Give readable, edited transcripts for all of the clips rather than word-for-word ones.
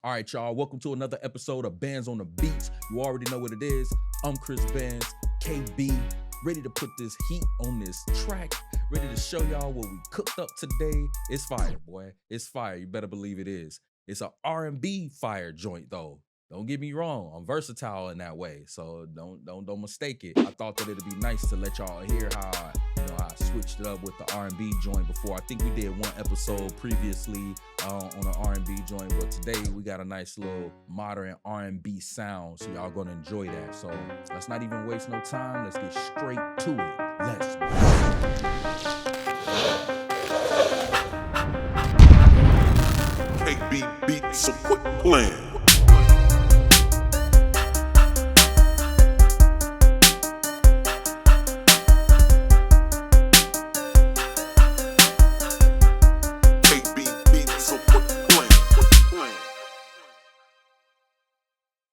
All right, y'all, welcome to another episode of Banz on the Beats. You already know what it is. I'm Chris Banz, KB, ready to put this heat on this track, ready to show y'all what we cooked up today. It's fire, boy. It's fire. You better believe it is. It's a R&B fire joint, though. Don't get me wrong. I'm versatile in that way, so don't mistake it. I thought that it'd be nice to let y'all hear how I switched it up with the R&B joint before. I think we did one episode previously on an R&B joint, but today we got a nice little modern R&B sound, so y'all gonna enjoy that. So let's not even waste no time. Let's get straight to it. Let's go. KB beat, so quit playing.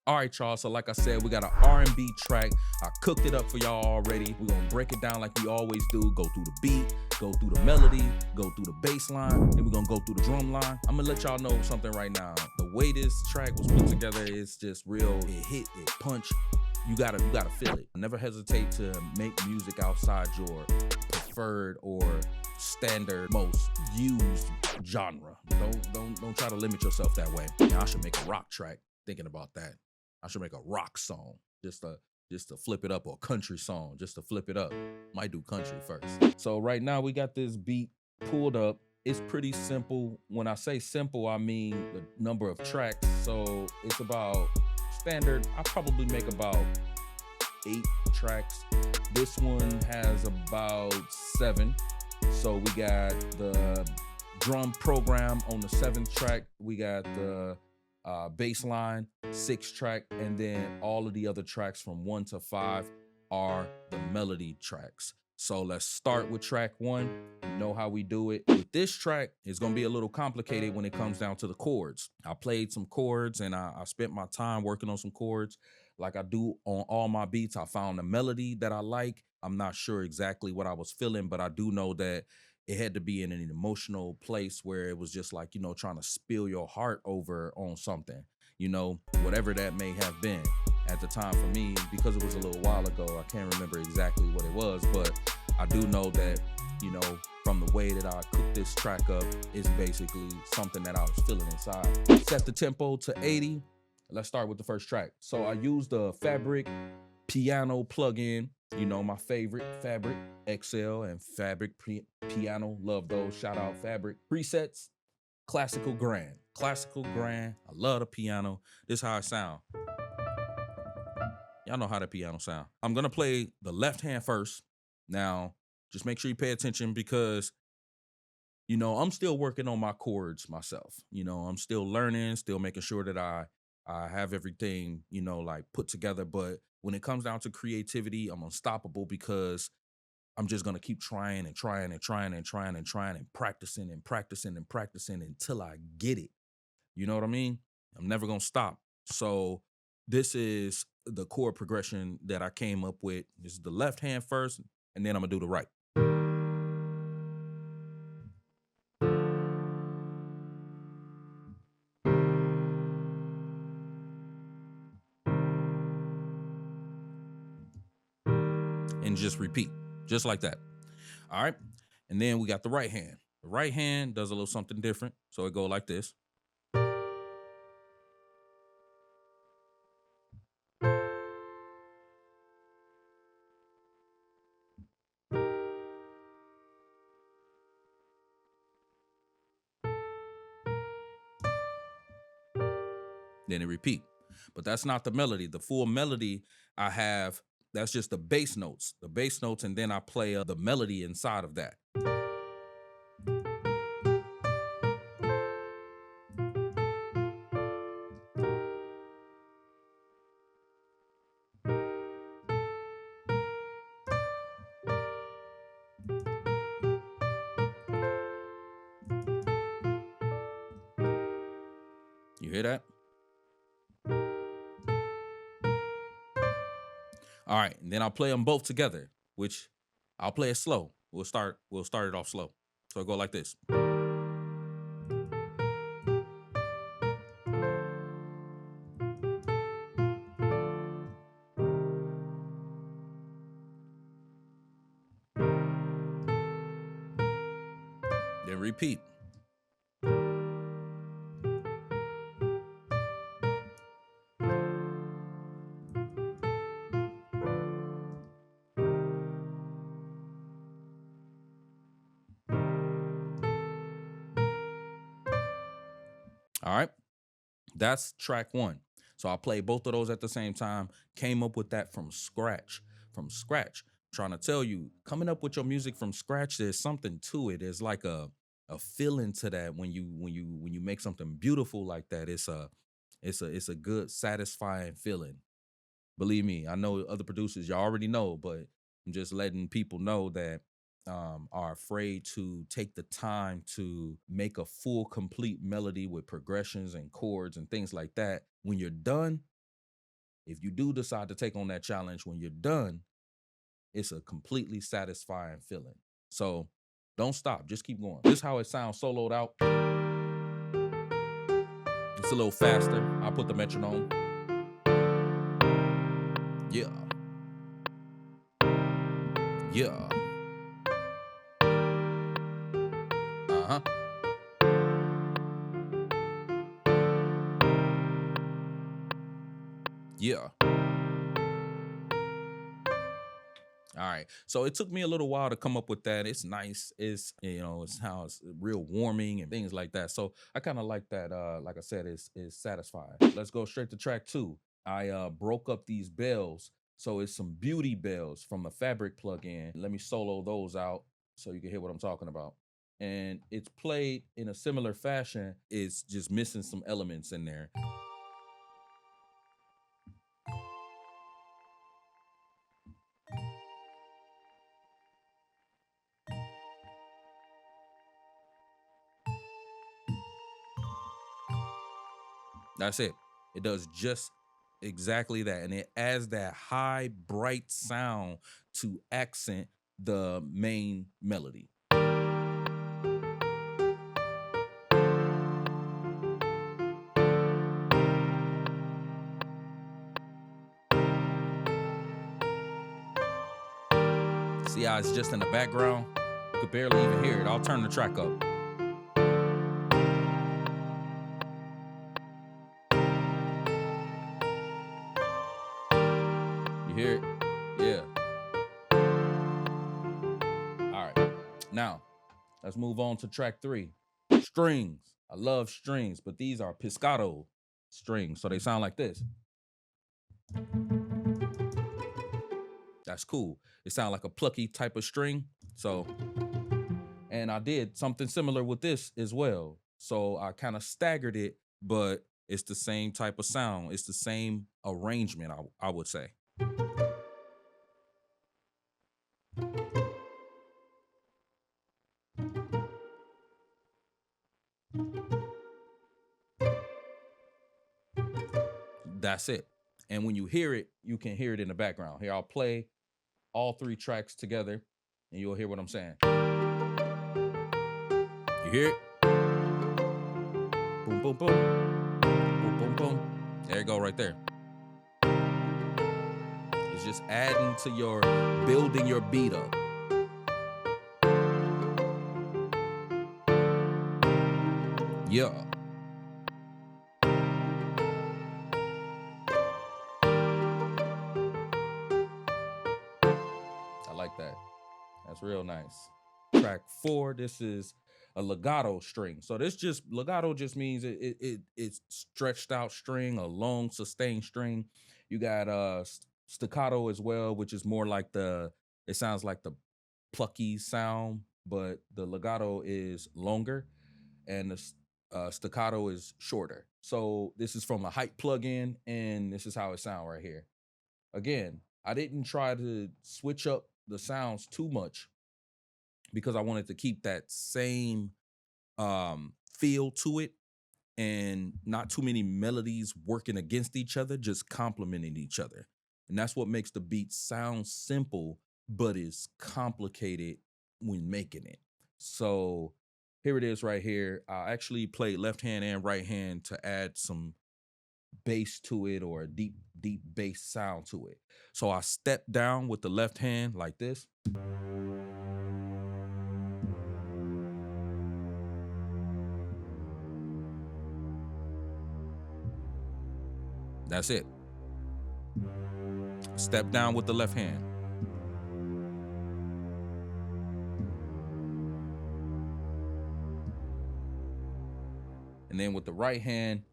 All right, y'all, so like I said, we got an R&B track. I cooked it up for y'all already. We're gonna break it down like we always do. Go through the beat, go through the melody, go through the bass line, then we're gonna go through the drum line. I'm gonna let y'all know something right now. The way this track was put together is just real. It hit, it punch. You gotta feel it. Never hesitate to make music outside your preferred or standard, most used genre. Don't try to limit yourself that way. Now, I should make a rock track. Thinking about that. I should make a rock song just to flip it up, or a country song just to flip it up. Might do country first. So right now we got this beat pulled up. It's pretty simple. When I say simple, I mean the number of tracks. So it's about standard. I probably make about 8 tracks. This one has about 7. So we got the drum program on the 7th track. We got the bass line, 6th track, and then all of the other tracks from 1 to 5 are the melody tracks. So let's start with track 1. You know how we do it. With this track, it's gonna be a little complicated when it comes down to the chords. I played some chords and I spent my time working on some chords like I do on all my beats. I found a melody that I like. I'm not sure exactly what I was feeling, but I do know that it had to be in an emotional place where it was just like, trying to spill your heart over on something, whatever that may have been at the time for me, because it was a little while ago. I can't remember exactly what it was, but I do know that, from the way that I cooked this track up, it's basically something that I was feeling inside. Set the tempo to 80. Let's start with the first track. So I used the Fabric piano plugin, my favorite, Fabric XL and Fabric piano. Love those. Shout out Fabric. Presets, classical grand. Classical grand. I love the piano. This is how it sound. Y'all know how the piano sound. I'm gonna play the left hand first. Now, just make sure you pay attention because, I'm still working on my chords myself. I'm still learning, still making sure that I have everything, put together. But when it comes down to creativity, I'm unstoppable because I'm just going to keep trying and trying and trying and trying and trying and practicing and practicing and practicing until I get it. You know what I mean? I'm never going to stop. So this is the chord progression that I came up with. This is the left hand first, and then I'm going to do the right. And just repeat, just like that. All right. And then we got the right hand. The right hand does a little something different. So it go like this. Then it repeat. But that's not the melody. The full melody I have, that's just the bass notes. The bass notes, and then I play the melody inside of that. You hear that? All right, and then I'll play them both together, which I'll play it slow. We'll start it off slow. So I go like this. repeat. All right, that's track one. So I played both of those at the same time, came up with that from scratch. From scratch. Trying to tell you, coming up with your music from scratch, there's something to it. There's like a feeling to that when you make something beautiful like that. It's a good, satisfying feeling. Believe me, I know other producers, you already know, but I'm just letting people know that are afraid to take the time to make a full, complete melody with progressions and chords and things like that. When you're done, if you do decide to take on that challenge, when you're done, it's a completely satisfying feeling. So don't stop, just keep going. This is how it sounds soloed out. It's a little faster. I'll put the metronome. Yeah. Yeah. Uh-huh. Yeah. All right. So it took me a little while to come up with that. It's nice. It's, it sounds real warming and things like that. So I kind of like that. Like I said, is satisfying. Let's go straight to track two. I broke up these bells. So it's some beauty bells from a Fabric plugin. Let me solo those out so you can hear what I'm talking about. And it's played in a similar fashion. It's just missing some elements in there. That's it. It does just exactly that. And it adds that high, bright sound to accent the main melody. See how it's just in the background? You could barely even hear it. I'll turn the track up. You hear it? Yeah. All right. Now, let's move on to track three. Strings. I love strings, but these are piscato strings. So they sound like this. That's cool. It sounds like a plucky type of string. So, and I did something similar with this as well. So I kind of staggered it, but it's the same type of sound. It's the same arrangement, I would say. That's it. And when you hear it, you can hear it in the background. Here, I'll play all three tracks together and you'll hear what I'm saying. You hear it? Boom, boom, boom. Boom, boom, boom. There you go, right there. It's just adding to your, building your beat up. Yeah. I like that. That's real nice. Track four, this is a legato string. So this just, legato just means it's stretched out string, a long sustained string. You got staccato as well, which is more like it sounds like the plucky sound, but the legato is longer and the staccato is shorter. So this is from a hype plugin, and this is how it sounds right here. Again, I didn't try to switch up the sounds too much because I wanted to keep that same feel to it and not too many melodies working against each other, just complementing each other. And that's what makes the beat sound simple, but is complicated when making it. So here it is right here. I actually played left hand and right hand to add some bass to it, or a deep bass sound to it. So I step down with the left hand like this. That's it. Step down with the left hand. And then with the right hand,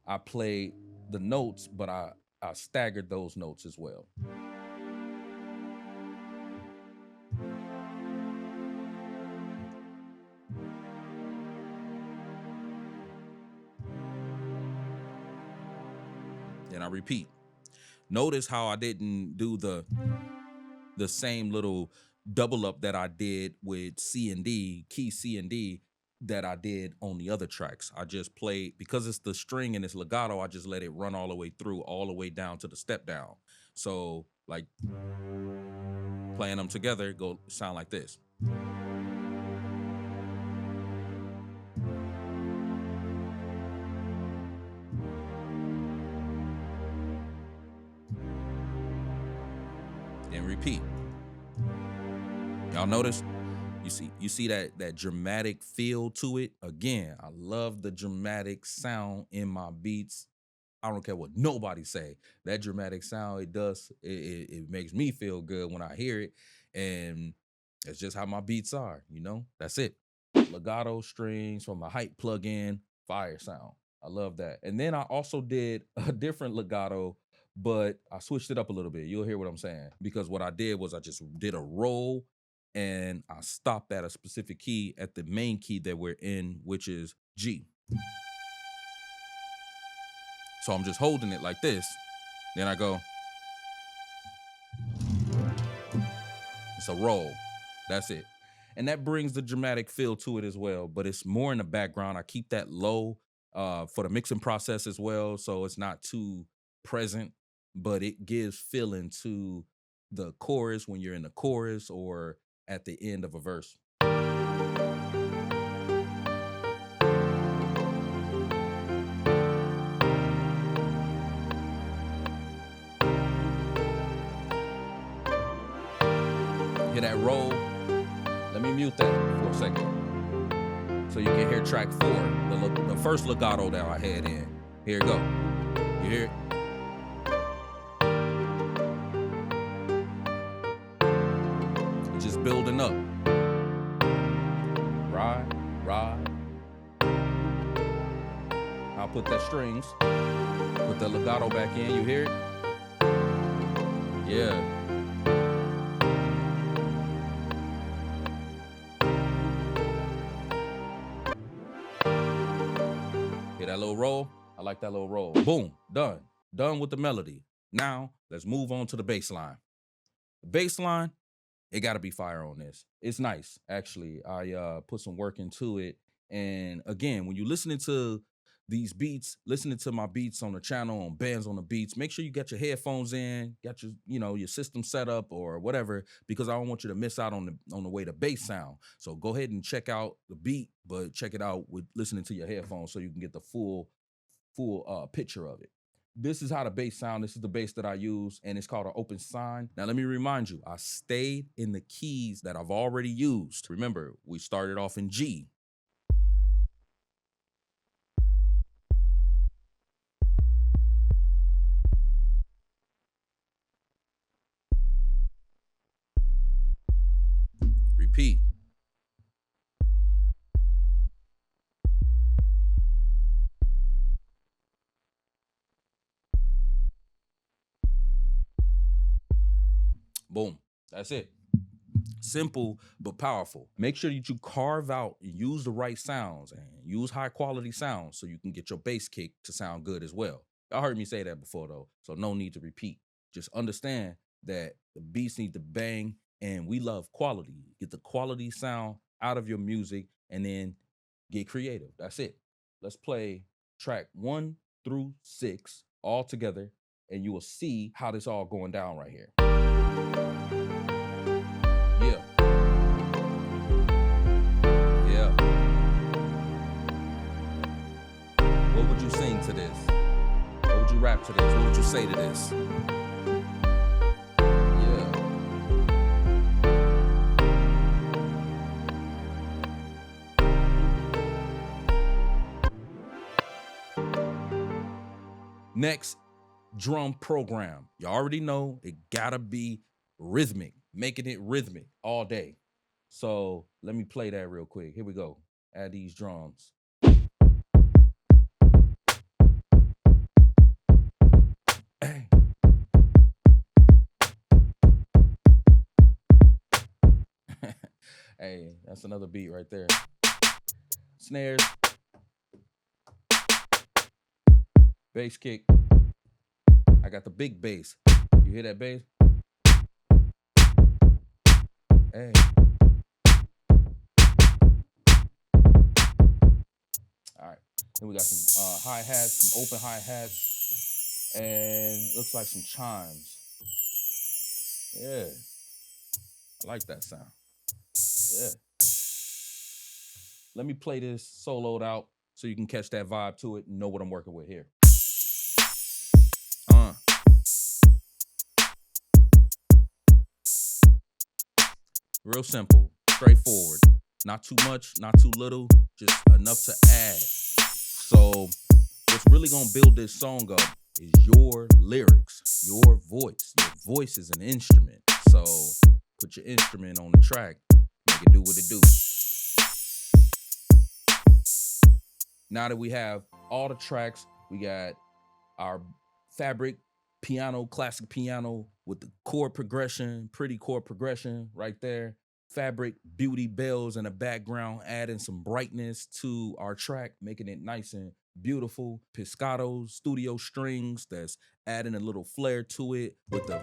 I played the notes, but I staggered those notes as well. Then I repeat. Notice how I didn't do the same little double up that I did with C and D, key C and D, that I did on the other tracks. I just played, because it's the string and it's legato, I just let it run all the way through, all the way down to the step down. So like playing them together, go sound like this. Then repeat. Y'all notice? You see that dramatic feel to it. Again, I love the dramatic sound in my beats. I don't care what nobody say. That dramatic sound, it makes me feel good when I hear it. And it's just how my beats are, you know? That's it. Legato strings from the hype plugin, fire sound. I love that. And then I also did a different legato, but I switched it up a little bit. You'll hear what I'm saying. Because what I did was I just did a roll and I stopped at a specific key at the main key that we're in, which is G. So I'm just holding it like this. Then I go. It's a roll. That's it. And that brings the dramatic feel to it as well, but it's more in the background. I keep that low for the mixing process as well, so it's not too present, but it gives feeling to the chorus when you're in the chorus or at the end of a verse. Hear that roll? Let me mute that for a second so you can hear track 4, the first legato that I had in. Here it go. You hear it? It's just building up. Ride. I'll put that strings, put the legato back in. You hear it? Yeah. That little roll, I like that little roll. Boom, done with the melody. Now let's move on to the bass line. The bass line, it got to be fire on this. It's nice, actually. I put some work into it, and again, when you're listening to these beats, listening to my beats on the channel on Banz on the Beats, make sure you got your headphones in, got your your system set up or whatever, because I don't want you to miss out on the way the bass sound. So go ahead and check out the beat, but check it out with listening to your headphones so you can get the full picture of it. This is how the bass sound. This is the bass that I use, and it's called an open sign. Now, let me remind you, I stayed in the keys that I've already used. Remember, we started off in G. Repeat. Boom. That's it. Simple but powerful. Make sure that you carve out and use the right sounds and use high quality sounds so you can get your bass kick to sound good as well. Y'all heard me say that before though, so no need to repeat. Just understand that the beats need to bang, and we love quality. Get the quality sound out of your music and then get creative. That's it. Let's play track 1 through 6 all together, and you will see how this all going down right here. Yeah. What would you sing to this? What would you rap to this? What would you say to this? Yeah. Next, drum program. You already know it gotta be rhythmic, making it rhythmic all day. So let me play that real quick. Here we go. Add these drums. Hey. Hey, that's another beat right there. Snares. Bass kick. I got the big bass. You hear that bass? Hey. All right. Then we got some hi-hats, some open hi-hats, and looks like some chimes. Yeah. I like that sound. Yeah. Let me play this soloed out so you can catch that vibe to it and know what I'm working with here. Real simple, straightforward. Not too much, not too little, just enough to add. So what's really gonna build this song up is your lyrics, your voice. Your voice is an instrument. So put your instrument on the track, make it do what it do. Now that we have all the tracks, we got our fabric piano, classic piano with the chord progression, pretty chord progression right there. Fabric, beauty bells in the background, adding some brightness to our track, making it nice and beautiful. Piscatos, studio strings that's adding a little flair to it with the...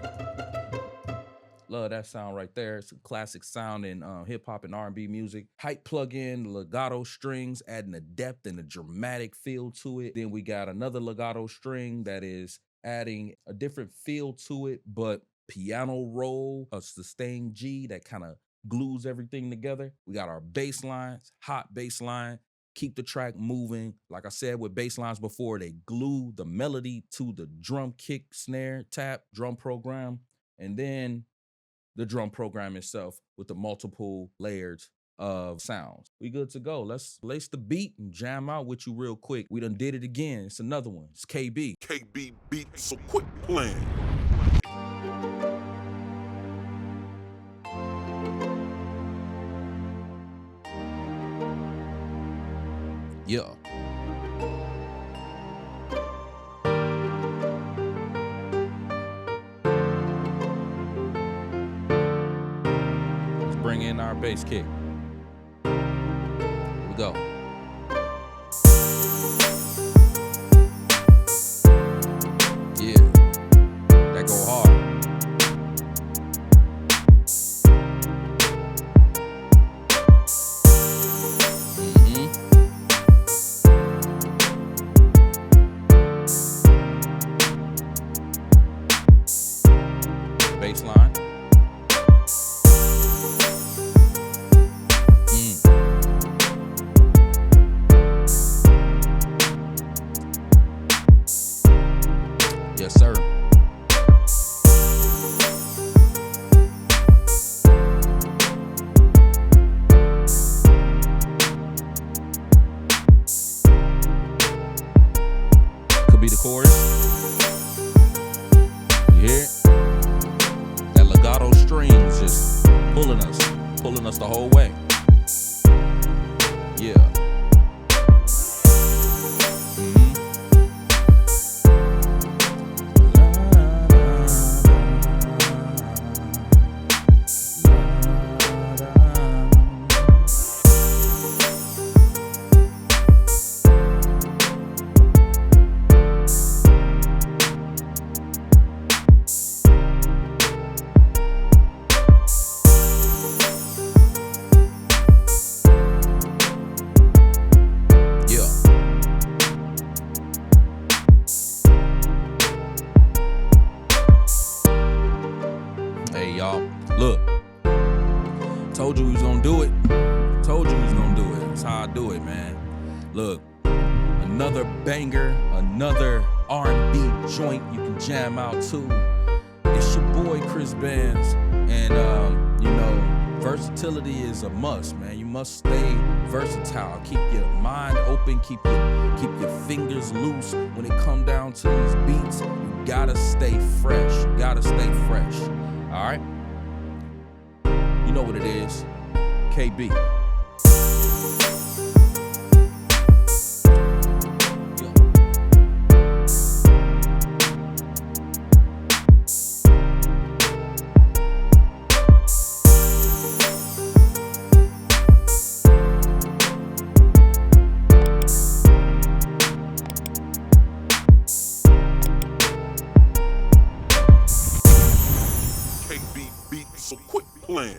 Love that sound right there. It's a classic sound in hip hop and R&B music. Hype plug-in, legato strings, adding a depth and a dramatic feel to it. Then we got another legato string that is adding a different feel to it, but piano roll, a sustained G that kind of glues everything together. We got our bass lines, hot bass line, keep the track moving. Like I said with bass lines before, they glue the melody to the drum kick, snare, tap, drum program, and then the drum program itself with the multiple layers of sounds. We good to go. Let's lace the beat and jam out with you real quick. We done did it again. It's another one. It's KB. KB beat, so quit playing. Yeah. Let's bring in our bass kick. Here we go. Yeah. That go hard. Bass line. Yes, sir. Could be the chorus. You hear it? That legato strings just pulling us the whole way. Yeah. Hey, y'all, look, told you we was gonna do it. Told you we was gonna do it. That's how I do it, man. Look, another banger, another R&B joint you can jam out to. It's your boy, Chris Banz. And, Versatility is a must, man. You must stay versatile. Keep your mind open. Keep your fingers loose. When it come down to these beats, you gotta stay fresh. You gotta stay fresh. All right? You know what it is. KB. KB beat, so quit playing.